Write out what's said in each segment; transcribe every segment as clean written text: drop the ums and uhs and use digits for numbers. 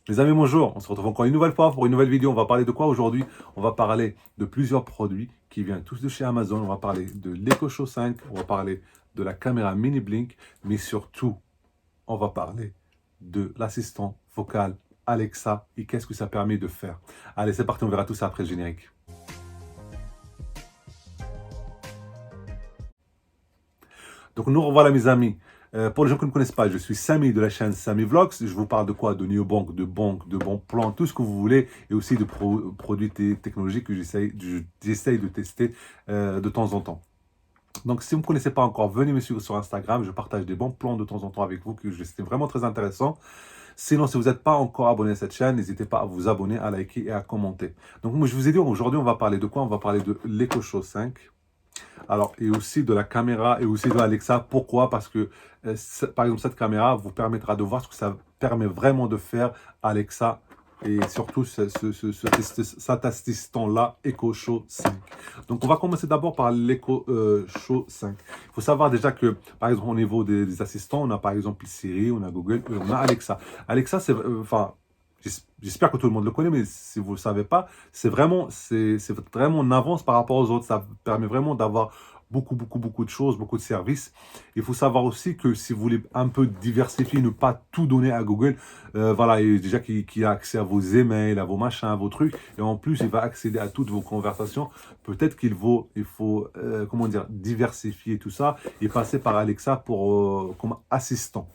Mes amis, bonjour. On se retrouve encore une nouvelle fois pour une nouvelle vidéo. On va parler de quoi aujourd'hui? On va parler de plusieurs produits qui viennent tous de chez Amazon. On va parler de l'Echo Show 5. On va parler de la caméra Mini Blink. Mais surtout, on va parler de l'assistant vocal Alexa et qu'est-ce que ça permet de faire. Allez, c'est parti. On verra tout ça après le générique. Donc nous revoilà mes amis. Pour les gens qui ne me connaissent pas, je suis Samy de la chaîne Samy Vlogs. Je vous parle de quoi? De néobank, de banque, de bons plans, tout ce que vous voulez. Et aussi de produits technologiques que j'essaye de tester de temps en temps. Donc si vous ne me connaissez pas encore, venez me suivre sur Instagram. Je partage des bons plans de temps en temps avec vous, que c'est vraiment très intéressant. Sinon, si vous n'êtes pas encore abonné à cette chaîne, n'hésitez pas à vous abonner, à liker et à commenter. Donc moi, je vous ai dit, aujourd'hui, on va parler de quoi? On va parler de l'Echo Show 5. Alors, et aussi de la caméra et aussi de Alexa. Pourquoi? Parce que, par exemple, cette caméra vous permettra de voir ce que ça permet vraiment de faire Alexa et surtout cet assistant-là, Echo Show 5. Donc, on va commencer d'abord par l'Echo Show 5. Il faut savoir déjà que, par exemple, au niveau des assistants, on a par exemple Siri, on a Google, et on a Alexa. Alexa, c'est, enfin, j'espère que tout le monde le connaît, mais si vous ne le savez pas, c'est vraiment en avance par rapport aux autres. Ça permet vraiment d'avoir beaucoup de choses, beaucoup de services. Il faut savoir aussi que si vous voulez un peu diversifier, ne pas tout donner à Google, voilà, et déjà qui a accès à vos emails, à vos machins, à vos trucs, et en plus, il va accéder à toutes vos conversations. Peut-être il faut comment dire, diversifier tout ça et passer par Alexa comme assistant.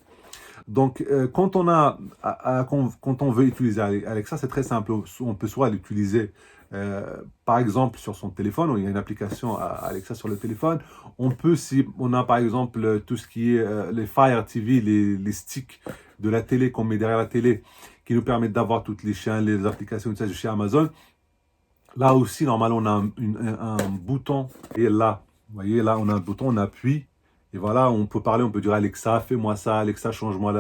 Donc, quand on veut utiliser Alexa, c'est très simple. On peut soit l'utiliser, par exemple, sur son téléphone, où il y a une application Alexa sur le téléphone. On peut, si on a, par exemple, tout ce qui est les Fire TV, les sticks de la télé qu'on met derrière la télé, qui nous permettent d'avoir toutes les chaînes, les applications de chez Amazon. Là aussi, normalement, on a un bouton. Et là, vous voyez, là, on a un bouton, on appuie. Et voilà, on peut parler, on peut dire Alexa, fais-moi ça, Alexa, change-moi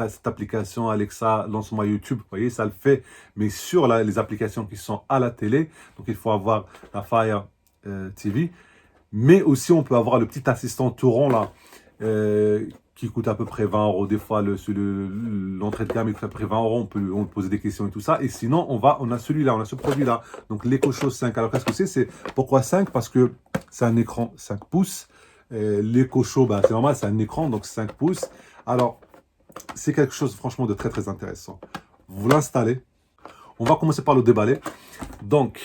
cette application, Alexa, lance-moi YouTube. Vous voyez, ça le fait, mais sur les applications qui sont à la télé. Donc, il faut avoir la Fire TV. Mais aussi, on peut avoir le petit assistant tout rond là, qui coûte à peu près 20 euros. Des fois, l'entrée de gamme il coûte à peu près 20 euros. On peut poser des questions et tout ça. Et sinon, on a celui-là, on a ce produit-là. Donc, l'Echo Show 5. Alors, qu'est-ce que c'est? Pourquoi 5? Parce que c'est un écran 5 pouces. L'Echo Show, c'est normal, c'est un écran, donc 5 pouces. Alors, c'est quelque chose franchement de très intéressant. Vous l'installez. On va commencer par le déballer. Donc,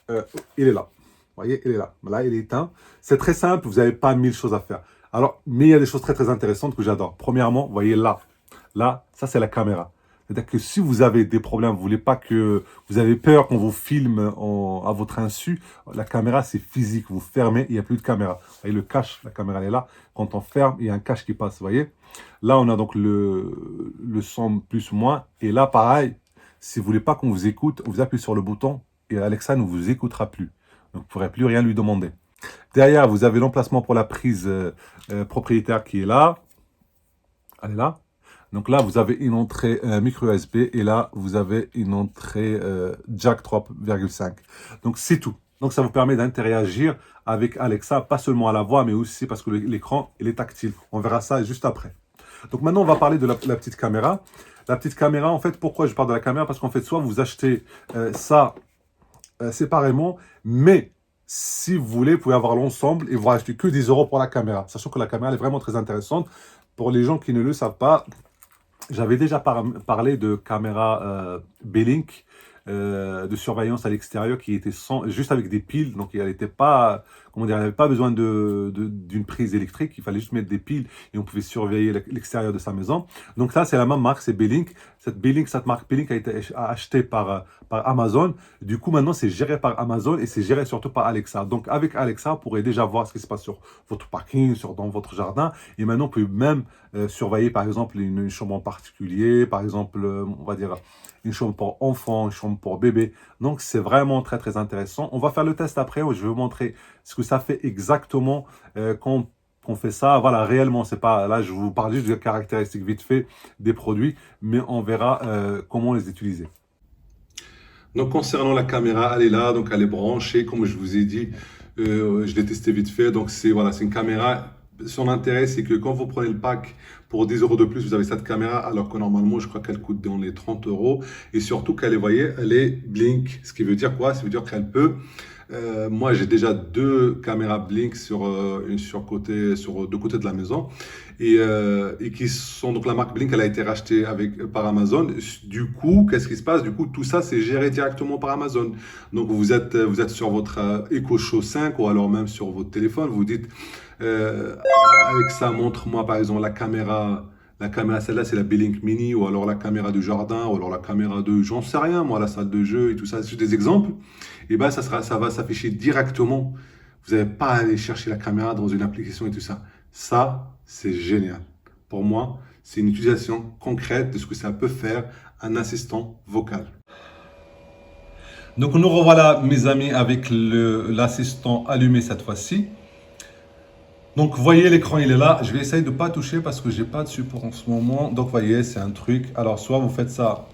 il est là. Vous voyez, il est là. Là, il est éteint. C'est très simple, vous n'avez pas 1000 choses à faire. Alors, mais il y a des choses très intéressantes que j'adore. Premièrement, vous voyez là. Là, ça c'est la caméra. C'est-à-dire que si vous avez des problèmes, vous voulez pas que vous avez peur qu'on vous filme à votre insu, la caméra c'est physique. Vous fermez, il n'y a plus de caméra. Vous voyez le cache, la caméra elle est là. Quand on ferme, il y a un cache qui passe. Vous voyez. Là, on a donc le son plus ou moins. Et là, pareil, si vous voulez pas qu'on vous écoute, vous appuyez sur le bouton et Alexa ne vous écoutera plus. Donc, vous ne pourrez plus rien lui demander. Derrière, vous avez l'emplacement pour la prise propriétaire qui est là. Elle est là. Donc là, vous avez une entrée micro USB et là, vous avez une entrée jack 3,5. Donc, c'est tout. Donc, ça vous permet d'interagir avec Alexa, pas seulement à la voix, mais aussi parce que l'écran, il est tactile. On verra ça juste après. Donc, maintenant, on va parler de la petite caméra. La petite caméra, en fait, pourquoi je parle de la caméra? Parce qu'en fait, soit vous achetez ça séparément, mais si vous voulez, vous pouvez avoir l'ensemble et vous rachetez que 10 euros pour la caméra. Sachant que la caméra elle est vraiment très intéressante. Pour les gens qui ne le savent pas, j'avais déjà parlé de caméra B-Link, de surveillance à l'extérieur qui était juste avec des piles. Donc, elle n'était pas, comment dire, elle n'avait pas besoin d'une prise électrique. Il fallait juste mettre des piles et on pouvait surveiller l'extérieur de sa maison. Donc, ça, c'est la même marque, c'est B-Link. Cette marque B-Link a été achetée par Amazon. Du coup, maintenant, c'est géré par Amazon et c'est géré surtout par Alexa. Donc, avec Alexa, vous pourrez déjà voir ce qui se passe sur votre parking, dans votre jardin. Et maintenant, vous pouvez même surveiller, par exemple, une chambre en particulier. Par exemple, on va dire une chambre pour enfants, une chambre pour bébé. Donc, c'est vraiment très intéressant. On va faire le test après où je vais vous montrer ce que ça fait exactement quand on fait ça. Voilà, réellement, c'est pas... Là, je vous parle juste des caractéristiques vite fait des produits, mais on verra comment les utiliser. Donc, concernant la caméra, elle est là, donc elle est branchée, comme je vous ai dit. Je l'ai testé vite fait. Donc, c'est voilà, c'est une caméra son intérêt, c'est que quand vous prenez le pack pour 10 euros de plus, vous avez cette caméra, alors que normalement, je crois qu'elle coûte dans les 30 euros. Et surtout qu'elle est, voyez, elle est blink. Ce qui veut dire quoi? Ça veut dire qu'elle peut. Moi, j'ai déjà deux caméras Blink sur deux côtés de la maison et qui sont donc la marque Blink, elle a été rachetée par Amazon. Du coup, qu'est-ce qui se passe? Du coup, tout ça, c'est géré directement par Amazon. Donc, vous êtes sur votre Echo Show 5 ou alors même sur votre téléphone. Vous dites, avec ça, montre-moi par exemple la caméra. La caméra, celle-là, c'est la Belink Mini, ou alors la caméra du jardin, ou alors la caméra de, j'en sais rien, moi, la salle de jeu et tout ça. C'est des exemples. Et ben, ça va s'afficher directement. Vous n'avez pas à aller chercher la caméra dans une application et tout ça. Ça, c'est génial. Pour moi, c'est une utilisation concrète de ce que ça peut faire un assistant vocal. Donc, nous revoilà, mes amis, avec l'assistant allumé cette fois-ci. Donc, vous voyez, l'écran, il est là. Je vais essayer de ne pas toucher parce que j'ai pas de support en ce moment. Donc, vous voyez, c'est un truc. Alors, soit vous faites ça.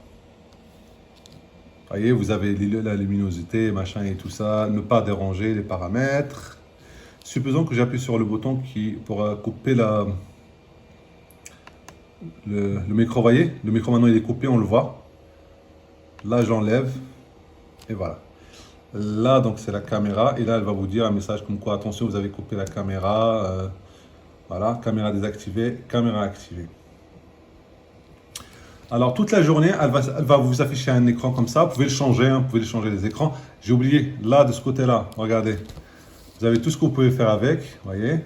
Vous voyez, vous avez la luminosité, machin et tout ça. Ne pas déranger les paramètres. Supposons que j'appuie sur le bouton pour couper le micro. Vous voyez, le micro maintenant, il est coupé, on le voit. Là, j'enlève. Et voilà. Là, donc, c'est la caméra. Et là, elle va vous dire un message comme quoi, attention, vous avez coupé la caméra. Voilà, caméra désactivée, caméra activée. Alors, toute la journée, elle va vous afficher un écran comme ça. Vous pouvez le changer, hein, vous pouvez le changer les écrans. J'ai oublié, là, de ce côté-là, regardez. Vous avez tout ce que vous pouvez faire avec, voyez.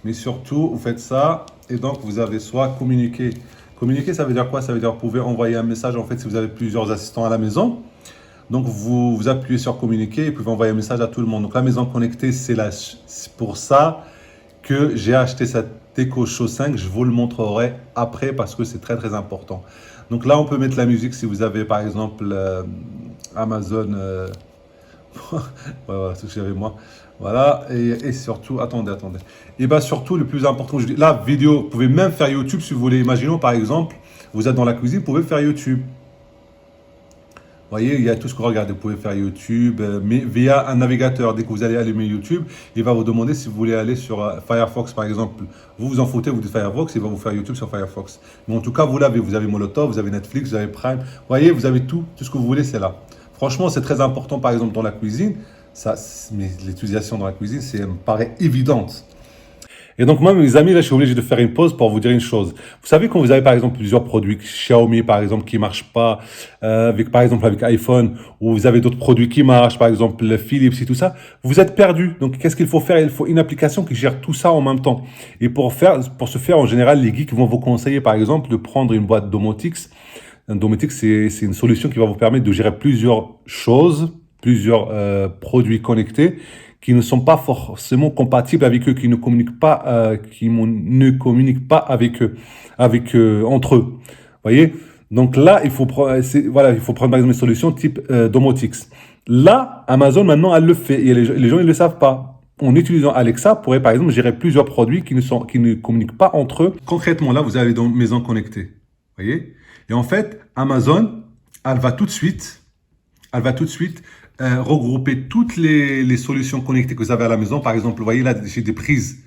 Mais surtout, vous faites ça. Et donc, vous avez soit communiquer. Communiquer, ça veut dire quoi? Ça veut dire que vous pouvez envoyer un message, en fait, si vous avez plusieurs assistants à la maison. Donc, vous appuyez sur communiquer et vous pouvez envoyer un message à tout le monde. Donc, la maison connectée, c'est pour ça que j'ai acheté cette Echo Show 5. Je vous le montrerai après parce que c'est très, très important. Donc là, on peut mettre la musique si vous avez, par exemple, Amazon. Voilà, ce que j'avais moi. Voilà, et surtout, attendez. Et bien surtout, le plus important, je dis, la vidéo, vous pouvez même faire YouTube si vous voulez. Imaginons, par exemple, vous êtes dans la cuisine, vous pouvez faire YouTube. Vous voyez, il y a tout ce que vous regardez. Vous pouvez faire YouTube, mais via un navigateur. Dès que vous allez allumer YouTube, il va vous demander si vous voulez aller sur Firefox, par exemple. Vous vous en foutez, vous dites Firefox, il va vous faire YouTube sur Firefox. Mais en tout cas, vous l'avez. Vous avez Molotov, vous avez Netflix, vous avez Prime. Vous voyez, vous avez tout ce que vous voulez, c'est là. Franchement, c'est très important, par exemple, dans la cuisine. Ça, mais l'utilisation dans la cuisine, ça me paraît évidente. Et donc moi, mes amis, là, je suis obligé de faire une pause pour vous dire une chose. Vous savez, quand vous avez par exemple plusieurs produits, Xiaomi par exemple, qui marchent pas, par exemple avec iPhone, ou vous avez d'autres produits qui marchent, par exemple Philips et tout ça, vous êtes perdu. Donc qu'est-ce qu'il faut faire? Il faut une application qui gère tout ça en même temps. Et pour ce faire, en général, les geeks vont vous conseiller par exemple de prendre une boîte Domotix. Un Domotix, c'est une solution qui va vous permettre de gérer plusieurs choses, plusieurs produits connectés qui ne sont pas forcément compatibles avec eux, qui ne communiquent pas, avec entre eux. Vous voyez? Donc là, il faut prendre par exemple une solution type Domotix. Là, Amazon maintenant, elle le fait et les gens ils le savent pas. En utilisant Alexa, vous pourrez par exemple gérer plusieurs produits qui ne communiquent pas entre eux. Concrètement, là, vous avez dans Maison Connectée. Vous voyez? Et en fait, Amazon, elle va tout de suite regrouper toutes les solutions connectées que vous avez à la maison. Par exemple, vous voyez là, j'ai des prises.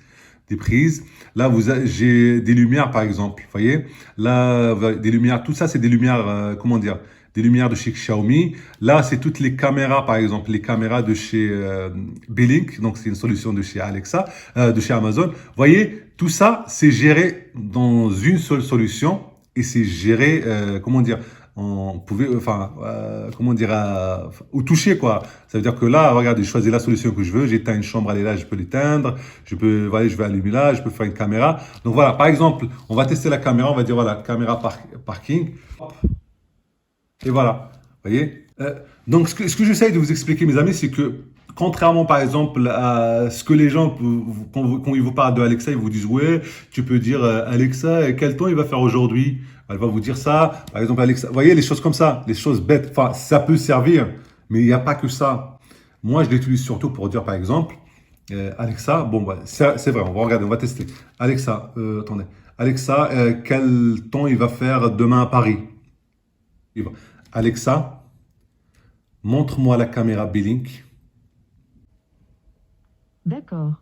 Des prises. Là, j'ai des lumières, par exemple. Vous voyez? Là, des lumières. Tout ça, c'est des lumières, comment dire? Des lumières de chez Xiaomi. Là, c'est toutes les caméras, par exemple, les caméras de chez Belink. Donc, c'est une solution de chez Alexa, de chez Amazon. Vous voyez? Tout ça, c'est géré dans une seule solution et c'est géré, comment dire? On pouvait, enfin, comment dire, au toucher, quoi. Ça veut dire que là, regardez, je choisis la solution que je veux, j'éteins une chambre, elle est là, je peux l'éteindre, voilà, je vais allumer là, je peux faire une caméra. Donc voilà, par exemple, on va tester la caméra, on va dire, voilà, caméra parking. Hop. Et voilà, vous voyez. Donc ce que j'essaye de vous expliquer, mes amis, c'est que, contrairement par exemple à ce que les gens, quand ils vous parlent de Alexa, ils vous disent, ouais, tu peux dire, Alexa, quel temps il va faire aujourd'hui? Elle va vous dire ça. Par exemple, Alexa, vous voyez, les choses comme ça, les choses bêtes, enfin, ça peut servir, mais il n'y a pas que ça. Moi, je l'utilise surtout pour dire, par exemple, Alexa, bon, bah, c'est vrai, on va regarder, on va tester. Alexa, attendez. Alexa, quel temps il va faire demain à Paris? Alexa, montre-moi la caméra Belink. D'accord.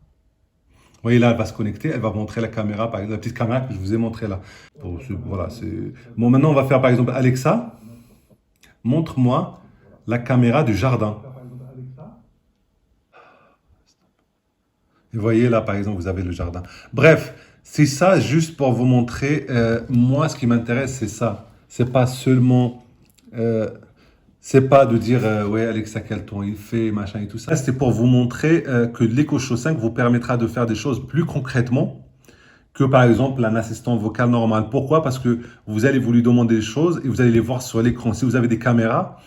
voyez là, elle va se connecter, elle va montrer la caméra, par exemple, la petite caméra que je vous ai montrée là. Voilà, c'est... Bon, maintenant, on va faire par exemple, Alexa, montre-moi la caméra du jardin. Et vous voyez là, par exemple, vous avez le jardin. Bref, c'est ça juste pour vous montrer. Moi, ce qui m'intéresse, c'est ça. C'est pas seulement, euh, c'est pas de dire, ouais, Alexa, quel ton il fait, machin et tout ça. C'est pour vous montrer que l'Echo Show 5 vous permettra de faire des choses plus concrètement que par exemple un assistant vocal normal. Pourquoi? Parce que vous allez vous lui demander des choses et vous allez les voir sur l'écran. Si vous avez des caméras,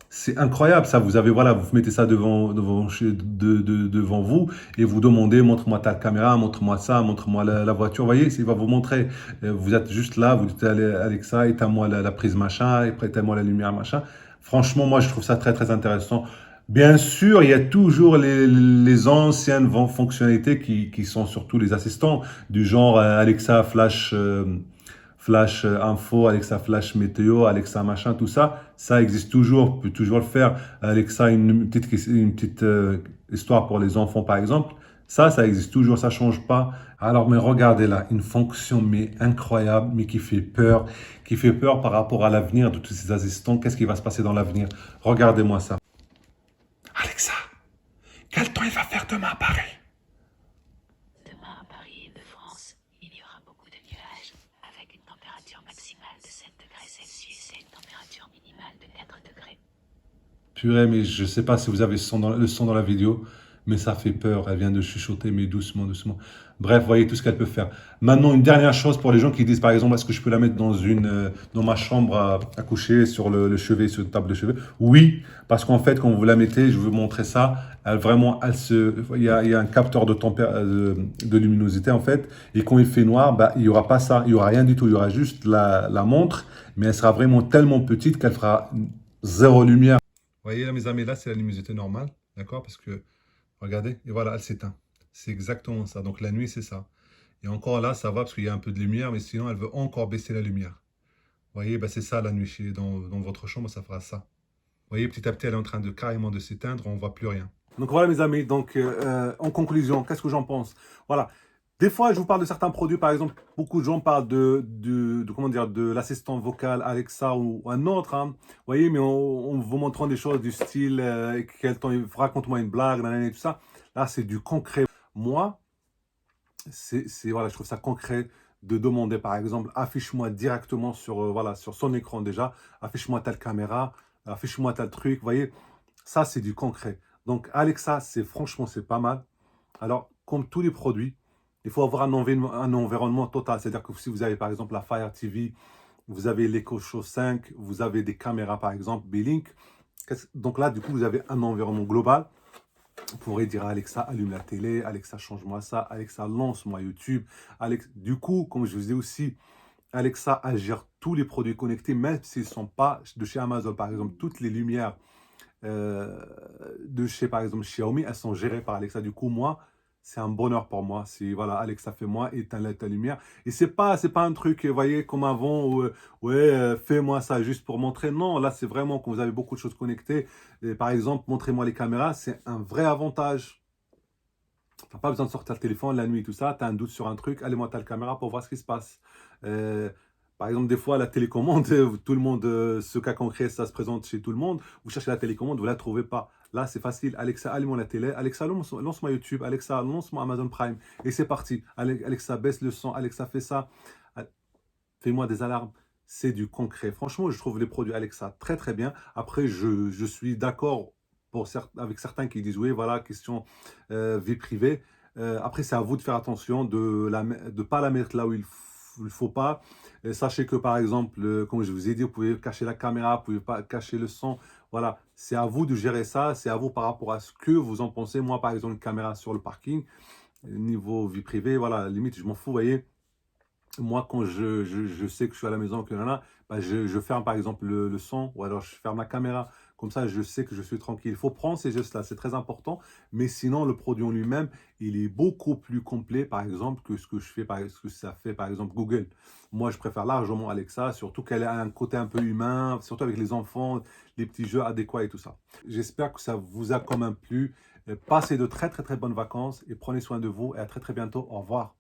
c'est incroyable ça. Vous avez, voilà, vous mettez ça devant vous et vous demandez, montre-moi ta caméra, montre-moi ça, montre-moi la voiture. Vous voyez, il va vous montrer. Vous êtes juste là, vous dites Alexa, éteins-moi la prise machin, éteins-moi la lumière machin. Franchement, moi, je trouve ça très, très intéressant. Bien sûr, il y a toujours les anciennes fonctionnalités qui sont surtout les assistants, du genre Alexa Flash. Flash info, Alexa Flash météo, Alexa machin, tout ça, ça existe toujours, on peut toujours le faire. Alexa, une petite histoire pour les enfants, par exemple, ça existe toujours, ça change pas. Alors, mais regardez là, une fonction mais incroyable, mais qui fait peur par rapport à l'avenir de tous ces assistants. Qu'est-ce qui va se passer dans l'avenir? Regardez-moi ça. Alexa, quel temps il va faire demain à Paris? Demain à Paris et de France, il y aura beaucoup de nuages, avec une température maximale de 7 degrés Celsius et une température minimale de 4 degrés. Purée, mais je sais pas si vous avez le son dans la vidéo, mais ça fait peur. Elle vient de chuchoter, mais doucement, doucement. Bref, voyez tout ce qu'elle peut faire. Maintenant, une dernière chose pour les gens qui disent, par exemple, est-ce que je peux la mettre dans ma chambre à coucher, sur le chevet, sur une table de chevet? Oui, parce qu'en fait, quand vous la mettez, je vais vous montrer ça, il y a un capteur de luminosité, en fait, et quand il fait noir, bah, il n'y aura pas ça, il n'y aura rien du tout, il y aura juste la montre, mais elle sera vraiment tellement petite qu'elle fera zéro lumière. Vous voyez là, mes amis, là, c'est la luminosité normale, d'accord? Parce que, regardez, et voilà, elle s'éteint. C'est exactement ça. Donc, la nuit, c'est ça. Et encore là, ça va parce qu'il y a un peu de lumière, mais sinon, elle veut encore baisser la lumière. Vous voyez, bah, c'est ça la nuit. Dans votre chambre, ça fera ça. Vous voyez, petit à petit, elle est en train de carrément de s'éteindre, on ne voit plus rien. Donc voilà, mes amis. Donc, en conclusion, qu'est-ce que j'en pense? Voilà. Des fois, je vous parle de certains produits, par exemple, beaucoup de gens parlent comment dire, de l'assistant vocal Alexa ou un autre, hein. Vous voyez, mais en vous montrant des choses du style, quel temps, raconte-moi une blague, nanana et tout ça. Là, c'est du concret. Moi, voilà, je trouve ça concret de demander, par exemple, affiche-moi directement sur, voilà, sur son écran déjà, affiche-moi telle caméra, affiche-moi tel truc, vous voyez, ça, c'est du concret. Donc, Alexa, franchement, c'est pas mal. Alors, comme tous les produits, il faut avoir un environnement total. C'est-à-dire que si vous avez par exemple la Fire TV, vous avez l'Echo Show 5, vous avez des caméras par exemple, B-Link. Donc là, du coup, vous avez un environnement global. Vous pourrez dire à Alexa, allume la télé, Alexa, change-moi ça, Alexa, lance-moi YouTube. Du coup, comme je vous ai aussi, Alexa, elle gère tous les produits connectés, même s'ils ne sont pas de chez Amazon. Par exemple, toutes les lumières de chez, par exemple, Xiaomi, elles sont gérées par Alexa. Du coup, moi, c'est un bonheur pour moi. C'est, voilà, Alexa, fais-moi, éteins ta lumière. Et c'est pas un truc, vous voyez, comme avant, où, ouais, fais-moi ça juste pour montrer. Non, là, c'est vraiment quand vous avez beaucoup de choses connectées. Et par exemple, montrez-moi les caméras, c'est un vrai avantage. Tu n'as pas besoin de sortir le téléphone la nuit, tout ça. Tu as un doute sur un truc, allez-moi ta caméra pour voir ce qui se passe. Euh, Par exemple, des fois, la télécommande, tout le monde, ce cas concret, ça se présente chez tout le monde. Vous cherchez la télécommande, vous ne la trouvez pas. Là, c'est facile. Alexa, allume la télé. Alexa, lance-moi YouTube. Alexa, lance-moi Amazon Prime. Et c'est parti. Alexa, baisse le son. Alexa, fais ça. Fais-moi des alarmes. C'est du concret. Franchement, je trouve les produits Alexa très, très bien. Après, je suis d'accord avec certains qui disent, oui, voilà, question vie privée. Après, c'est à vous de faire attention, de ne pas la mettre là où il ne faut pas. Sachez que, par exemple, comme je vous ai dit, vous pouvez cacher la caméra, vous pouvez pas cacher le son. Voilà, c'est à vous de gérer ça. C'est à vous par rapport à ce que vous en pensez. Moi, par exemple, une caméra sur le parking, niveau vie privée, voilà, limite, je m'en fous, vous voyez. Moi, quand je sais que je suis à la maison, que bah, je ferme par exemple le son, ou alors je ferme la caméra. Comme ça, je sais que je suis tranquille. Il faut prendre ces gestes-là, c'est très important. Mais sinon, le produit en lui-même, il est beaucoup plus complet, par exemple, que ce que je fais, ce que ça fait, par exemple, Google. Moi, je préfère largement Alexa, surtout qu'elle a un côté un peu humain, surtout avec les enfants, les petits jeux adéquats et tout ça. J'espère que ça vous a quand même plu. Passez de très, très, très bonnes vacances et prenez soin de vous et à très, très bientôt. Au revoir.